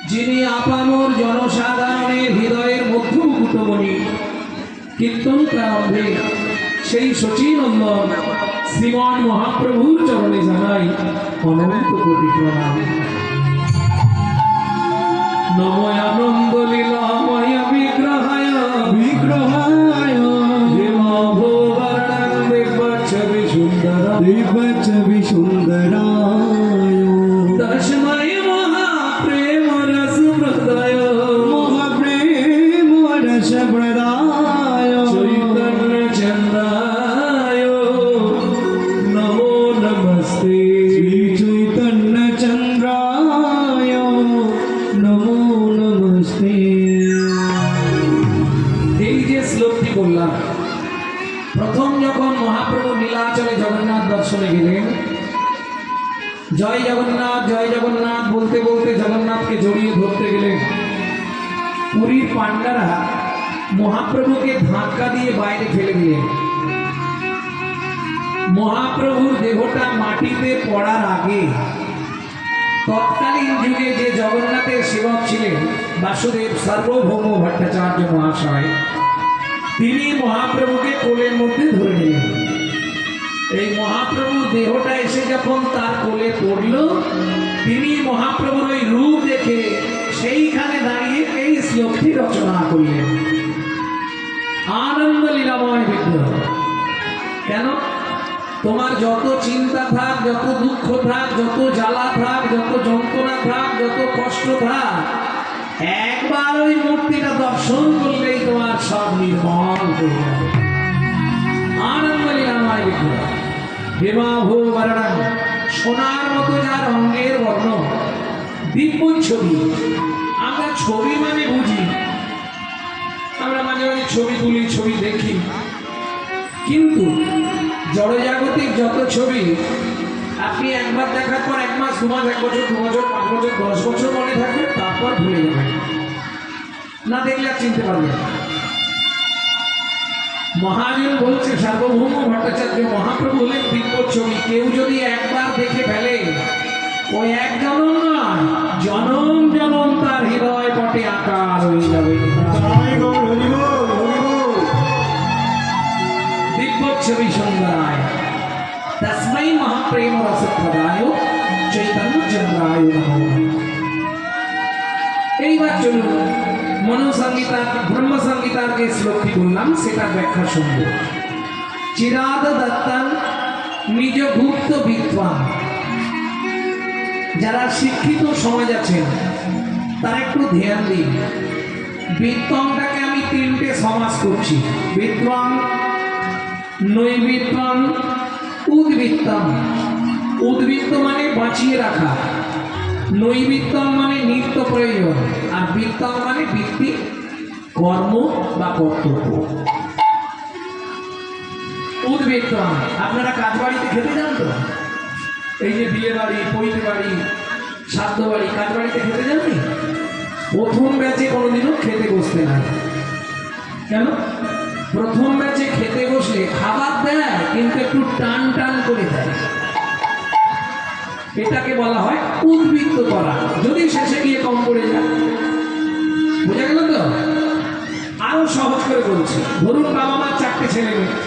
যিনি আপামর জনসাধারণের হৃদয়ের মধ্যমুকুটমণি, কীর্তন প্রারম্ভে সেই শচীনন্দন শ্রীমন মহাপ্রভুর চরণে জানাই অনন্ত কোটি প্রণাম। নমো আনন্দ লীলাময় বিগ্রহায় বিগ্রহায় দেবভূবরণং দিব্যচ্ছবি সুন্দরায় দিব্যচ্ছবি সুন্দরায় তস্মৈ মহাপ্রেম রস হৃদয় মহাপ্রেম রস প্রদায় চৈতন্য চন্দ্রায় নমো নমস্তে। শ্রী চৈতন্য চন্দ্রায় নমো নমস্তে। এই যে শ্লোকটি বললাম, প্রথম যখন মহাপ্রভু নীলাচলে জগন্নাথ দর্শনে গেলেন, জয় জগন্নাথ বলতে বলতে জগন্নাথকে জড়িয়ে ধরতে গেলেন, পুরীর পাণ্ডারা মহাপ্রভুকে ধাক্কা দিয়ে বাইরে ফেলে দিলেন। মহাপ্রভুর দেহটা মাটিতে পড়ার আগে তৎকালীন যুগে যে জগন্নাথের সেবক ছিলেন বাসুদেব সার্বভৌম ভট্টাচার্য মহাশয়, তিনি মহাপ্রভুকে কোলের মধ্যে ধরে নিলেন। এই মহাপ্রভুর দেহটা এসে যখন তার কোলে পড়ল, তিনি মহাপ্রভুর ওই রূপ দেখে সেইখানে দাঁড়িয়ে এই শ্লোকটি রচনা করলেন, আনন্দ লীলাময় বিগ্রহ। কেন? তোমার যত চিন্তা থাক, যত দুঃখ থাক, যত জ্বালা থাক, যত যন্ত্রণা থাক, যত কষ্ট থাক, একবার ওই মূর্তিটা দর্শন করলেই তোমার সব নির্মল হয়ে যাবে। আনন্দ লীলাময় বিগ্রহ দেবভূবরণং, সোনার মতো যার অঙ্গের বর্ণ, দিব্য ছবি। আমরা ছবি মানে বুঝি, আমরা মাঝে মাঝে ছবি তুলি, ছবি দেখি, কিন্তু জড়জাগতিক যত ছবি আপনি একবার দেখার পর 1 মাস 2 মাস 1 বছর 2 বছর 5 বছর 10 বছর মনে থাকবে, তারপর ভুলে যাবেন, না দেখলে আর চিনতে পারবেন না। মহাজন বলছে, সার্বভৌম ভট্টাচার্য মহাপ্রভু হলেন দিব্য ছবি। কেউ যদি একবার দেখে ফেলে, ওই এক জনম নয়, জনম জনম তার হৃদয় পটে আকার হয়ে যাবে। দিব্য ছবি সুন্দরায় তস্মৈ মহাপ্রেম রস প্রদায় চৈতন্য চন্দ্রায় নমঃ। এইবার চলুন মনোসংগীতার ব্রহ্মসংগীতার যে শ্লোকটি বললাম সেটা ব্যাখ্যা শুনব। চিরাদ দত্তাং নিজ গুপ্ত বিদ্বান। যারা শিক্ষিত সমাজ আছেন তারা একটু ধ্যান দিন। বিদ্বানটাকে আমি 3টে সমাজ করছি, বিদ্বান, নৈবিত্তম, উদ্বৃত্তম। উদ্বৃত্ত মানে বাঁচিয়ে রাখা, নৈবিত্তম মানে নিত্য প্রয়োজন, আর বৃত্তম মানে বৃত্তি, কর্ম বা কর্তব্য। উদ্বৃত্তম, আপনারা কাজ বাড়িতে খেতে যান তো? এই যে বিয়ে বাড়ি, পৈতে বাড়ি, শ্রাদ্ধ বাড়ি, কাজ বাড়িতে খেতে যাননি? প্রথম ব্যাচে কোনোদিনও খেতে বসতে না। কেন? প্রথম ব্যাচে খেতে বসলে খাবার দেয়, কিন্তু একটু টান টান করে দেয়। এটাকে বলা হয় উদ্বৃত্ত করা, যদি শেষে গিয়ে কম পড়ে যায়। বোঝা গেল তো? আরো সহজ করে বলছি, ধরুন বাবা মার 4টে ছেলে মেয়ে।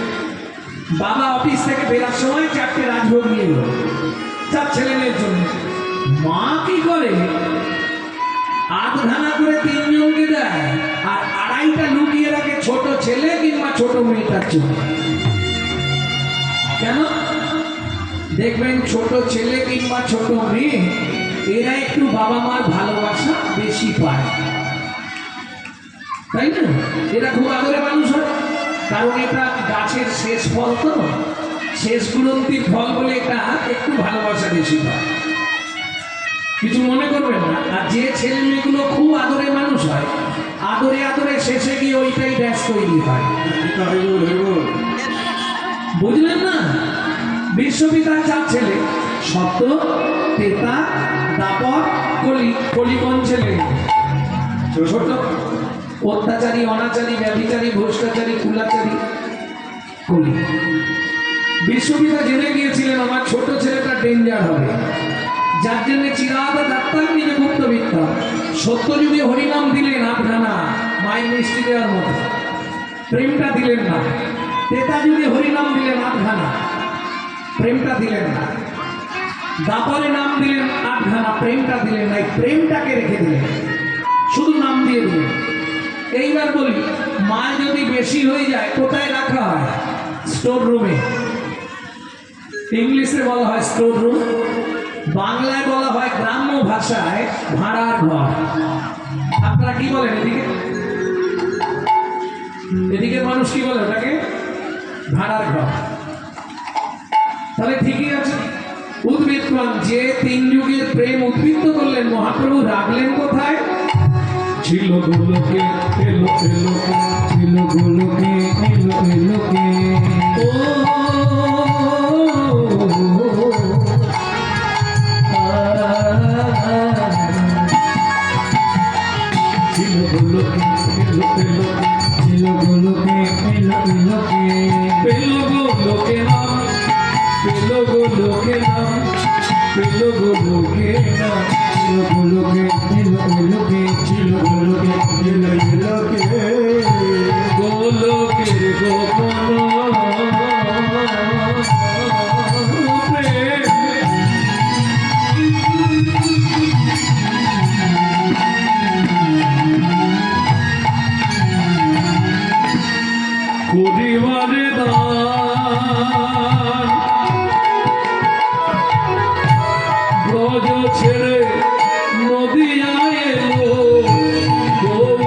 বাবা অফিস থেকে বেরার সময় 4টে রাজভোগ নিয়ে এলো 4 ছেলে মেয়ের জন্য। মা কি করে, আধখানা করে 3 জনকে দেয়, আর 2.5টা লুকিয়ে রাখে ছোট ছেলে কিংবা ছোট মেয়েটার জন্য। কেন? দেখবেন ছোট ছেলে কিংবা ছোট মেয়ে এরা একটু বাবা মার ভালোবাসা বেশি পায়, তাই না? এরা খুব আদরে মানুষ হয়, কারণ এটা গাছের শেষ ফল, তো শেষ গুণন্তির ফল বলে এটা একটু ভালোবাসা বেশি পায়। কিছু মনে করবেন না। আর যে ছেলে মেয়েগুলো খুব আদরে মানুষ হয়, আদরে আদরে শেষে গিয়ে ওইটাই ব্যাস তৈরি হয়। বুঝলেন না? বিশ্বপিতার 4 ছেলে, সত্য, তেতা, দাপর, কলি। কলি কোন ছেলে? ছোট। অত্যাচারী, অনাচারী, ব্যভিচারী, ভ্রষ্টাচারী, কুলাচারী, কলি। বিশ্বপিতা জেনে গিয়েছিলেন আমার ছোট ছেলেটা ডেঞ্জার হবে, যার জন্য চিরাদ ডাক্তার নিজ গুপ্ত বিদ্যা সত্যযুগে হরিনাম দিলেন আটখানা মায়ের মিষ্টি দেওয়ার মতো, প্রেমটা দিলেন না। তেতা যুগে হরিনাম দিলেন আটখানা, প্রেমটা দিলেন না। দাপরে নাম দিলেন আটখানা, প্রেমটা দিলেন না। এই প্রেমটাকে রেখে দিলেন, শুধু নাম দিয়ে দিলেন। এইবার বলি, মাল যদি বেশি হয়ে যায় কোথায় রাখা হয়? স্টোর রুমে। ইংলিশে বলা হয় স্টোর রুম, বাংলায় বলা হয় গ্রাম্য ভাষায় ভাড়ার ঘর। আপনারা কি বলেন এদিকে? এদিকে মানুষ কি বলে ওটাকে? ভাড়ার ঘর। তাহলে ঠিকই আছে। উদ্বৃত্তবান যে তিন যুগের প্রেম উদ্বৃত্ত করলেন, মহাপ্রভু রাখলেন কোথায়? ছিল গোলকে এলো এলো, ছিল গোলকে এলো এলোকে, ও ছিল গোলকে এলো এলো, ছিল গোলকে এলো এলোকে, পেল গো লোকে নাম, পেল গো লোকে নাম, পেল গো লোকে নাম। ছিল গোলকে এলো এলোকে, ছিল গোলকে এলো এলোকে, গোলকের গোপন প্রেম। করিবারে দান ব্রজ ছেড়ে নদিয়ায় এলো গৌর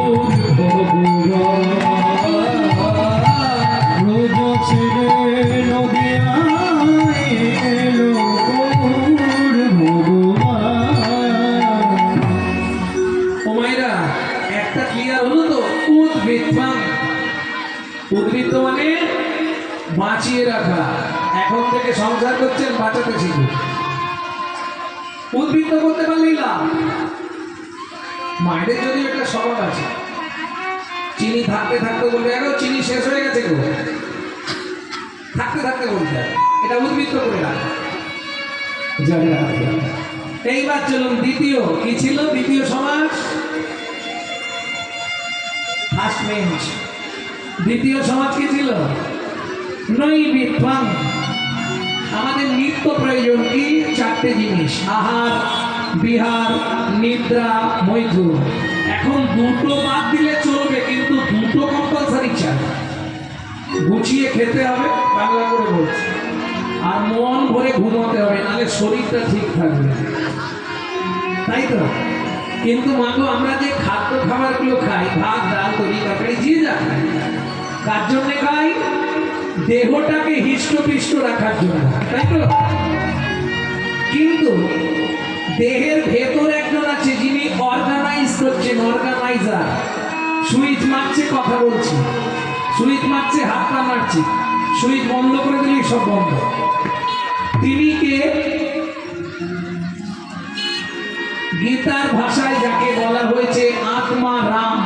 ভগবান। রোজ ছেড়ে নদিয়ায় এলো গৌর ভগবান। ও মায়েরা, একটা ক্লিয়ার হলো তো? উদ্বৃত্তবান, উদ্বৃত্ত মানে বাঁচিয়ে রাখা। এখন থেকে সংসার করছেন, বাঁচাতে শিখুন। উদ্বৃত্ত করতে পারলেই লাভ। মায়েদের যদি একটা স্বভাব আছে, চিনি থাকতে থাকতে বলবে এখন চিনি শেষ হয়ে গেছে গো, থাকতে থাকতে বলতে হবে। এটা উদ্বৃত্ত করে রাখা, জানি রাখতে হবে। এইবার চলুন দ্বিতীয় কি ছিল? দ্বিতীয় সমাস ফার্স্ট বেঞ্চ। দ্বিতীয় সমাজ কি ছিল? নৈবিত্বাং। আমাদের নিত্য প্রয়োজন কি? চারটে জিনিস: আহার, বিহার, নিদ্রা, মৈথুন। এখন দুটো বাদ দিলে চলবে, কিন্তু দুটো কম্পালসারি চাই। গুছিয়ে খেতে হবে, বাংলা করে বলছি, আর মন ভরে ঘুমাতে হবে, নাহলে শরীরটা ঠিক থাকবে, তাই তো? কিন্তু মাগো, আমরা যে খাদ্য খাবারগুলো খাই, ভাত, ডাল, তরি, তরকারি, যে যা খাই, কার জন্যে খাই? দেহটাকে হৃষ্টপুষ্ট রাখার জন্য, তাই তো? কিন্তু দেহের ভেতর একজন আছে যিনি অর্গানাইজ করছেন, অর্গানাইজার। সুইচ মারছে, কথা বলছি, সুইচ মারছে, হাত পা মারছে, সুইচ বন্ধ করে দিলেই সব বন্ধ। তিনি কে? গীতার ভাষায় যাকে বলা হয়েছে আত্মা রাম।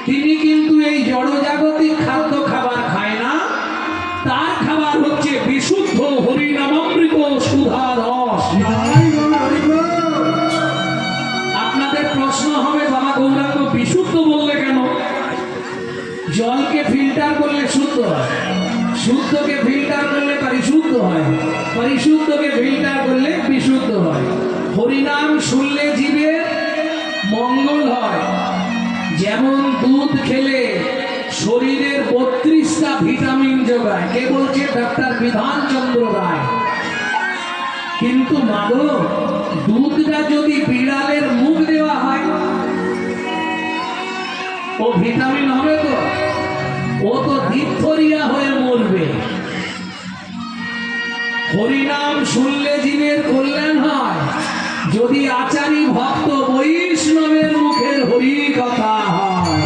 তিনি কিন্তু এই জড়জাগতিক খাদ্য খাবার খায় না, তার খাবার হচ্ছে বিশুদ্ধ হরিনামামৃত সুধা রস। আপনাদের প্রশ্ন হবে, বাবা গৌরাঙ্গ বিশুদ্ধ বললে কেন? জলকে ফিল্টার করলে শুদ্ধ হয়, শুদ্ধকে ফিল্টার করলে পরিশুদ্ধ হয়, পরিশুদ্ধকে ফিল্টার করলে বিশুদ্ধ হয়। হরিনাম শুনলে জীবের মঙ্গল হয়। যেমন দুধ খেলে শরীরের 32টা ভিটামিন যোগায়, কে বলছে? ডাক্তার বিধানচন্দ্র রায়। কিন্তু মাগো, দুধটা যদি বিড়ালের মুখ দেওয়া হয়, ও ভিটামিন হবে তো? ও তো ডিপথেরিয়া হয়ে মরবে। হরিনাম শুনলে জীবের কল্যাণ হয় যদি আচারী ভক্ত বৈষ্ণবের মুখের হরি কথা হয়।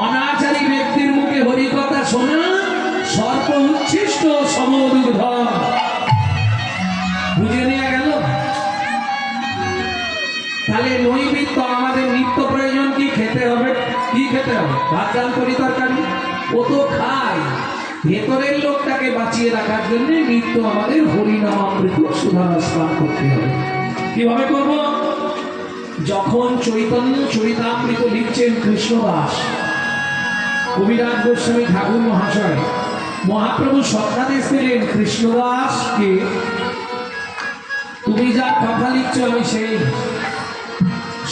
অনাচারী ব্যক্তির মুখে হরি কথা শোনা সর্প উচ্ছিষ্ট সমদুগ্ধ। বুঝে নেওয়া গেল? তাহলে নৈমিত্য আমাদের নিত্য প্রয়োজন কি? খেতে হবে। কি খেতে হবে? ভাত, ডাল, তরি, তরকারি। ও তো খায়, ভেতরের লোকটাকে বাঁচিয়ে রাখার জন্য নিত্য আমাদের হরিনামামৃত সুধারস পান করতে হবে। কিভাবে করব? যখন চৈতন্য চরিতামৃত লিখছেন কৃষ্ণদাস কবিরাজ গোস্বামী ঠাকুর মহাশয়, মহাপ্রভু সত্যাদেশ দিলেন কৃষ্ণদাসকে, তুমি যা কথা লিখছ আমি সেই।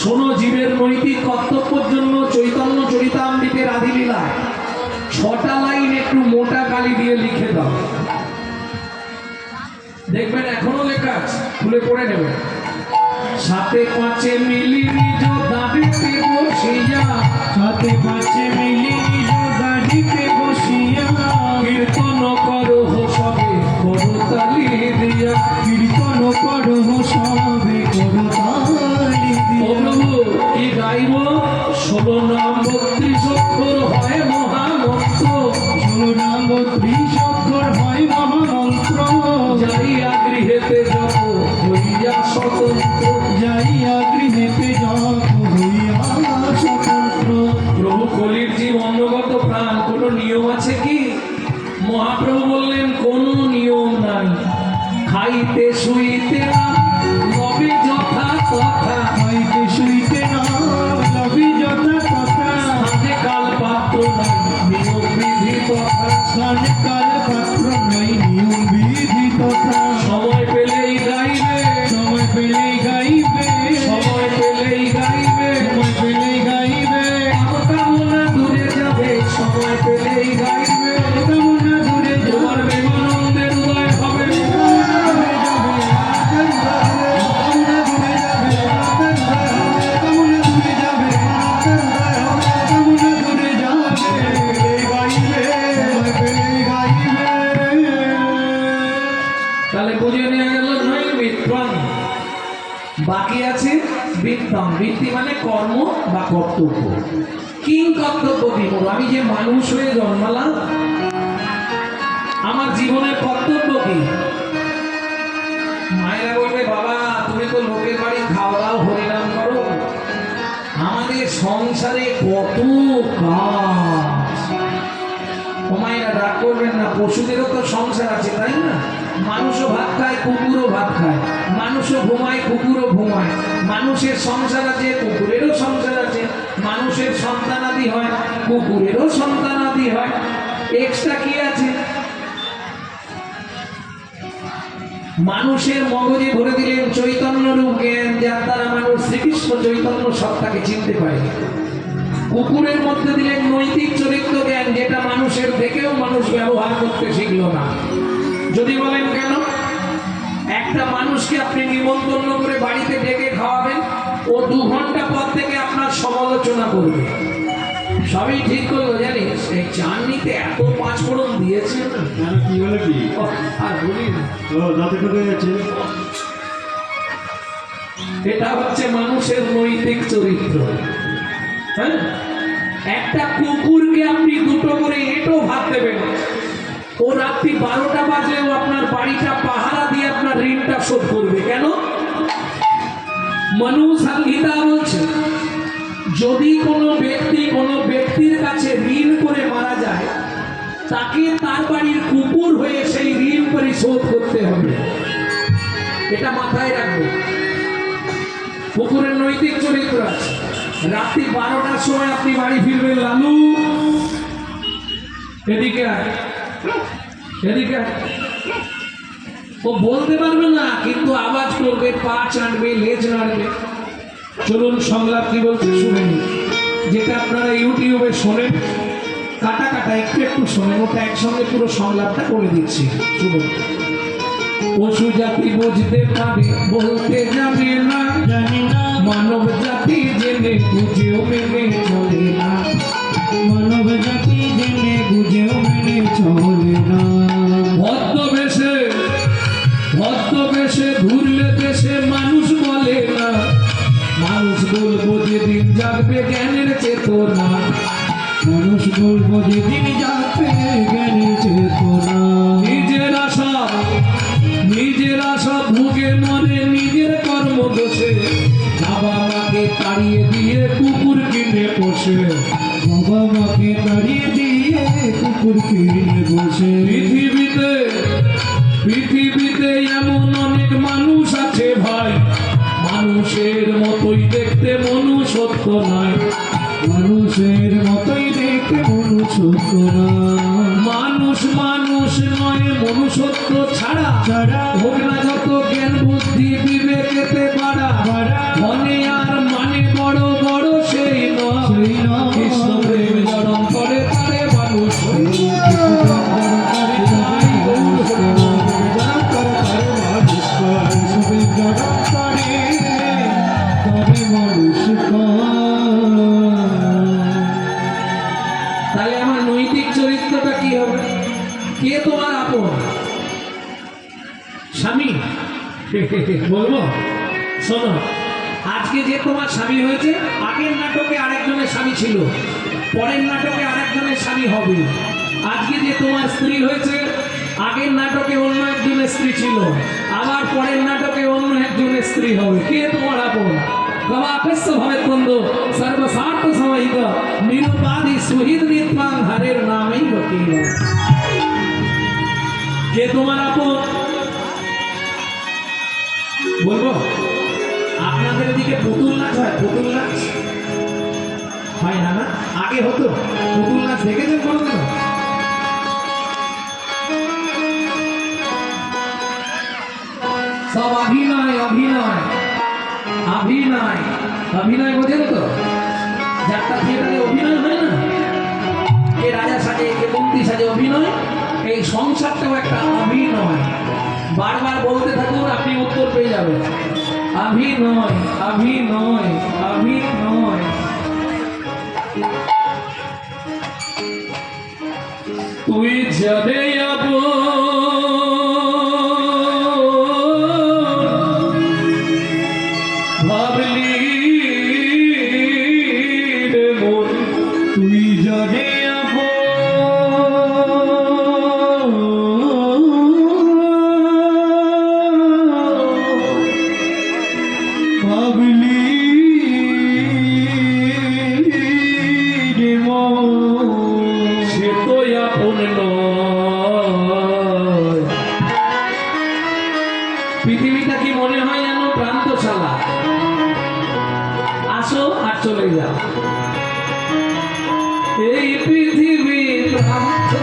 শোনো, জীবের নৈতিক কর্তব্যের জন্য চৈতন্য চরিতামৃতের আদিলীলা 6টা লাইন একটু মোটা কালি দিয়ে লিখে দাও। দেখবেন এখনো লেখা আছে, খুলে পড়ে নেবেন। সাথে পাঁচে মিলি নিজ দাঁড়িতে বসিয়া, সাথে পাঁচে মিলি নিজ দাঁড়িতে বসিয়া, কীর্তন করো সবে করতালি দিয়া, কীর্তন করো সবে করতালি ও প্রভু কি গাইব? 16 নাম 32 অক্ষর হয় মহামন্ত্র, 16 নাম 32 অক্ষর হয় মহামন্ত্র, যাইয়া গৃহেতে যত হইয়া স্বতন্ত্র, যাইয়া গৃহেতে যত হইয়া স্বতন্ত্র। প্রভু কলির জীব অন্নগত প্রাণ, কোনো নিয়ম আছে কি? মহাপ্রভু বললেন কোনো নিয়ম নাই, খাইতে শুইতে না লবে যথা কথা, খাইতে শুইতে না লবি যথা কথা, স্থানে কাল পাত্র নাই নিয়ম বিধি তথা, স্থানে কাল পাত্র নাই নিয়ম বিধি তথা, সময় পেলেই গাইবে, সময় পেলেই গাইবে, সময় পেলেই গাইবে, সময় পেলেই গাইবে, কামনা দূরে যাবে, সময় পেলেই গাইবে, কামনা দূরে তোমার বিমানন্দের উদয় হবে, তাহলে বুঝে নেওয়া গেল নয় বিত্তম, বাকি আছে বিত্তম। বৃত্তি মানে কর্ম বা কর্তব্য। কিং কর্তব্য বিমূঢ়, আমি যে মানুষ হয়ে জন্মালাম, আমার জীবনের কর্তব্য কি? মায়েরা বলবে বাবা তুমি তো লোকের বাড়ি খাওয়া দাও হরিনাম করো, আমাদের সংসারে কত কাজ। ও মায়েরা রাগ করবেন না, পশুদেরও তো সংসার আছে তাই না? মানুষও ভাত খায়, কুকুরও ভাত খায়, মানুষও ঘুমায়, কুকুরও ঘুমায়, মানুষের সংসার আছে, কুকুরেরও সংসার আছে, মানুষের সন্তানাদি হয়, কুকুরেরও সন্তানাদি হয়, এক্সট্রা কি আছে? মানুষের মগজে ভরে দিলেন চৈতন্য রূপ জ্ঞান, যার দ্বারা মানুষ শ্রীকৃষ্ণ চৈতন্য সত্তাকে চিনতে পারে। কুকুরের মধ্যে দিলেন নৈতিক চরিত্র জ্ঞান, যেটা মানুষের দেখেও মানুষ ব্যবহার করতে শিখল না। যদি বলেন কেন? একটা মানুষকে আপনি নিমন্ত্রণ করে বাড়িতে ডেকে খাওয়াবেন, ও 2 ঘন্টা পর থেকে আপনার সমালোচনা করবে। সবই ঠিক করলো জানিস, এই চাটনিতে এত 5 ফোড়ন দিয়েছে না। কেন কি হলো কি? আর বলি না, ও দাঁতে কোথায় যাচ্ছে? এটা হচ্ছে মানুষের নৈতিক চরিত্র। হ্যাঁ, একটা কুকুরকে আপনি 2টো করে এঁটো ভাত দেবেন, ও রাত্রি 12টা বাজলেও আপনার বাড়িটা পাহারা দিয়ে আপনার ঋণটা শোধ করবে। কেন? মনু সংহিতা বলছে যদি কোনো ব্যক্তির কাছে ঋণ করে মারা যায়, তাকে তার বাড়ির কুকুর হয়ে সেই ঋণ পরিশোধ করতে হবে। এটা মাথায় রাখবে। কুকুরের নৈতিক চরিত্র আছে। রাত্রি 12টার সময় আপনি বাড়ি ফিরবেন, লালু এদিকে আয়, এদিকে আয়। ও বলতে পারবে না, কিন্তু আওয়াজ করবে, পা চাটবে, লেজ নাড়বে। চলুন সংলাপ কি বলতে শুনে নিন, যেটা আপনারা ইউটিউবে শোনেন, কাটা কাটা একটু একটু শোনেন, ওটা একসঙ্গে পুরো সংলাপটা করে দিচ্ছি, শুনুন। পশু জাতি বুঝতে পারে, বলতে যাবে না, জানি না মানব জাতি জেনে বুঝেও মেনে চলে না, মানব জাতি জেনে বুঝেও মেনে চলে না, ভদ্রবেশে ঘুরলে দেশে মানুষ বলে না, মানুষ বলবো যেদিন জাগবে জ্ঞানের চেতনা, মানুষ বলবো যেদিন যাবে জ্ঞানের চেতনা, নিজের আশা ভুগে মরে নিজের কর্ম দোষে, বাবা মাকে তাড়িয়ে দিয়ে কুকুর কিনে পোষে, বাবা মাকে তাড়িয়ে দিয়ে পুরকিনে বসে পৃথিবীতে এমন অনেক মানুষ আছে ভাই, মানুষের মতোই দেখতে মনুষ্যত্ব নাই। মানুষের মতোই দেখতে মনুষ্যত্ব না। মানুষ নয়, মনুষ্যত্ব ছাড়া ছাড়া হোক না যত জ্ঞান বুদ্ধি বিবেকেতে বাড়া, মনে আর মানে বড় বড় সেই নয়। সেই নয়। কৃষ্ণ প্রেম জড়ম করে তারে মানুষ তাহলে আমার নৈতিক চরিত্রটা কি হবে? কে তোমার আপন? স্বামী? বলবো শোনো, আজকে যে তোমার স্বামী হয়েছে, আগের নাটকে আরেকজনের স্বামী ছিল, পরের নাটকে আরেকজনের স্বামী হবে। আজকে যে তোমার স্ত্রী হয়েছে, আগের নাটকে অন্য একজনের স্ত্রী ছিল, আবার পরের নাটকে অন্য একজনের স্ত্রী হবে। কে তোমার আপন? কবাকস্য ভবেত বন্ধু সর্বস্বার্থ সমাহিত নিরুপাধি সুহৃদ নিত্যাং হরের নামেই বকিল। কে তোমার আপন? বলবো, আপনাদের দিকে পুতুল নাচ হয়? পুতুল নাচ হয় না? না, আগে হতো। পুতুল নাচ দেখেছেন কোনোদিন? সব অভিনয় অভিনয় অভিনয় অভিনয়, বোঝেন তো? যাত্রা থিয়েটারে অভিনয় হয় না? কে রাজা সাজে, কে মন্ত্রী সাজে, অভিনয়। এই সংসারটাও একটা অভিনয়। বারবার বলতে থাকুন, আপনি উত্তর পেয়ে যাবেন। অভিনয় অভিনয় অভিনয়। তুই যাবে ভাবলি রে মন, তুই জানে ভাবলি রে মন, সে তো আপন নয়। পৃথিবীটা কি মনে হয় যেন প্রান্তশালা, আসো আর চলে যাও। এই পৃথিবী প্রান্ত